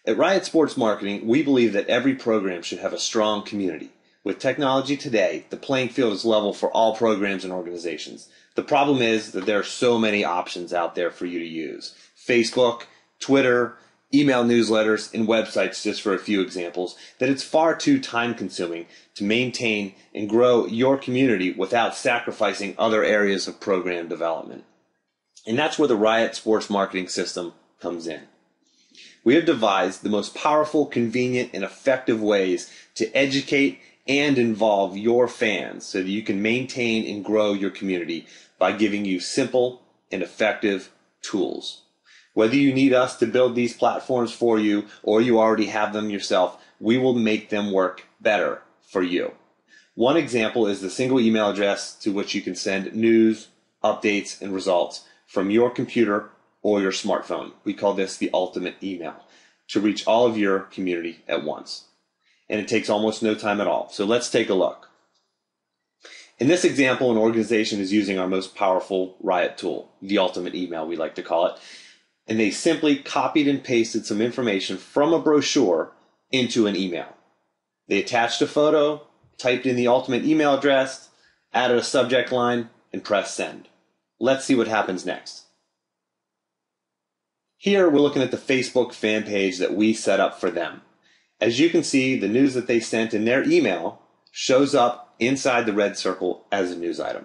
At Riot Sports Marketing, we believe that every program should have a strong community. With technology today, the playing field is level for all programs and organizations. The problem is that there are so many options out there for you to use. Facebook, Twitter, email newsletters, and websites, just for a few examples, that it's far too time-consuming to maintain and grow your community without sacrificing other areas of program development. And that's where the Riot Sports Marketing System comes in. We have devised the most powerful, convenient, and effective ways to educate and involve your fans so that you can maintain and grow your community by giving you simple and effective tools. Whether you need us to build these platforms for you or you already have them yourself, we will make them work better for you. One example is the single email address to which you can send news, updates, and results from your computer or your smartphone. We call this the ultimate email, to reach all of your community at once. And it takes almost no time at all. So let's take a look. In this example, an organization is using our most powerful Riot tool, the ultimate email, we like to call it. And they simply copied and pasted some information from a brochure into an email. They attached a photo, typed in the ultimate email address, added a subject line, and pressed send. Let's see what happens next. Here we're looking at the Facebook fan page that we set up for them. As you can see, the news that they sent in their email shows up inside the red circle as a news item.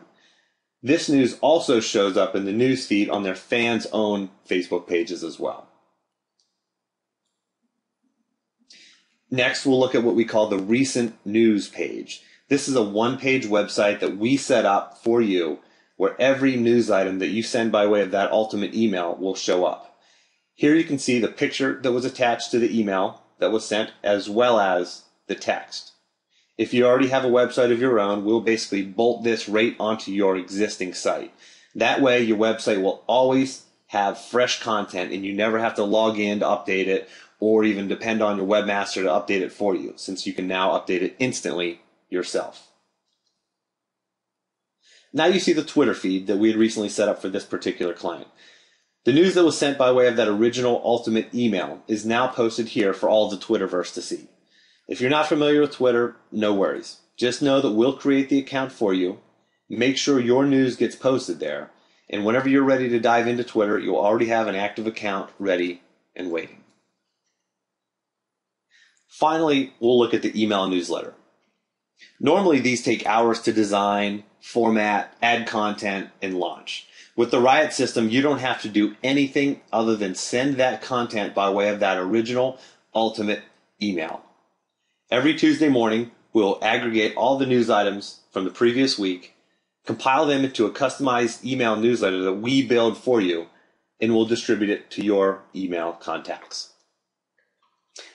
This news also shows up in the news feed on their fans' own Facebook pages as well. Next, we'll look at what we call the recent news page. This is a one-page website that we set up for you where every news item that you send by way of that ultimate email will show up. Here you can see the picture that was attached to the email that was sent, as well as the text. If you already have a website of your own, we'll basically bolt this right onto your existing site. That way your website will always have fresh content and you never have to log in to update it or even depend on your webmaster to update it for you, since you can now update it instantly yourself. Now you see the Twitter feed that we had recently set up for this particular client. The news that was sent by way of that original ultimate email is now posted here for all of the Twitterverse to see. If you're not familiar with Twitter, no worries. Just know that we'll create the account for you, make sure your news gets posted there, and whenever you're ready to dive into Twitter, you'll already have an active account ready and waiting. Finally, we'll look at the email newsletter. Normally, these take hours to design, format, add content, and launch. With the Riot system, you don't have to do anything other than send that content by way of that original ultimate email. Every Tuesday morning, we'll aggregate all the news items from the previous week, compile them into a customized email newsletter that we build for you, and we'll distribute it to your email contacts.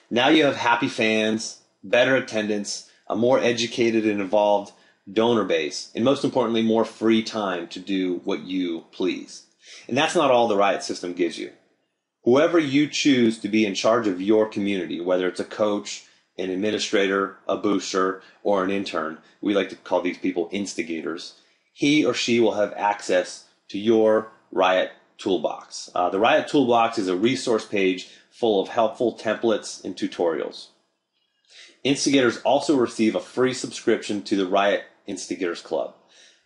Now you have happy fans, better attendance, a more educated and involved donor base, and most importantly, more free time to do what you please. And that's not all the Riot system gives you. Whoever you choose to be in charge of your community, whether it's a coach, an administrator, a booster, or an intern, we like to call these people instigators, he or she will have access to your Riot Toolbox. The Riot Toolbox is a resource page full of helpful templates and tutorials. Instigators also receive a free subscription to the Riot Instigators Club,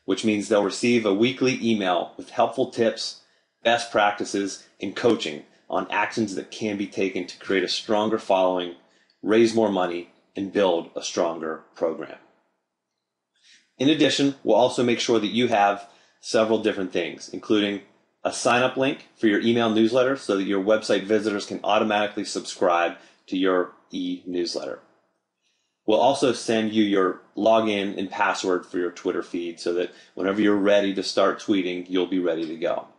which means they'll receive a weekly email with helpful tips, best practices, and coaching on actions that can be taken to create a stronger following, raise more money, and build a stronger program. In addition, we'll also make sure that you have several different things, including a sign-up link for your email newsletter so that your website visitors can automatically subscribe to your e-newsletter. We'll also send you your login and password for your Twitter feed so that whenever you're ready to start tweeting, you'll be ready to go.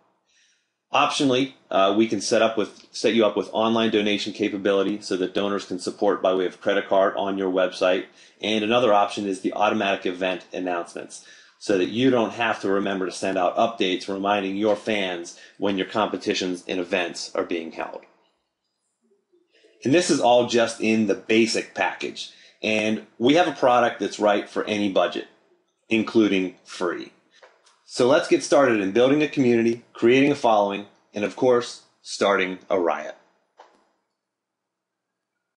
Optionally, we can set you up with online donation capability so that donors can support by way of credit card on your website. And another option is the automatic event announcements so that you don't have to remember to send out updates reminding your fans when your competitions and events are being held. And this is all just in the basic package. And we have a product that's right for any budget, including free. So let's get started in building a community, creating a following, and of course, starting a riot.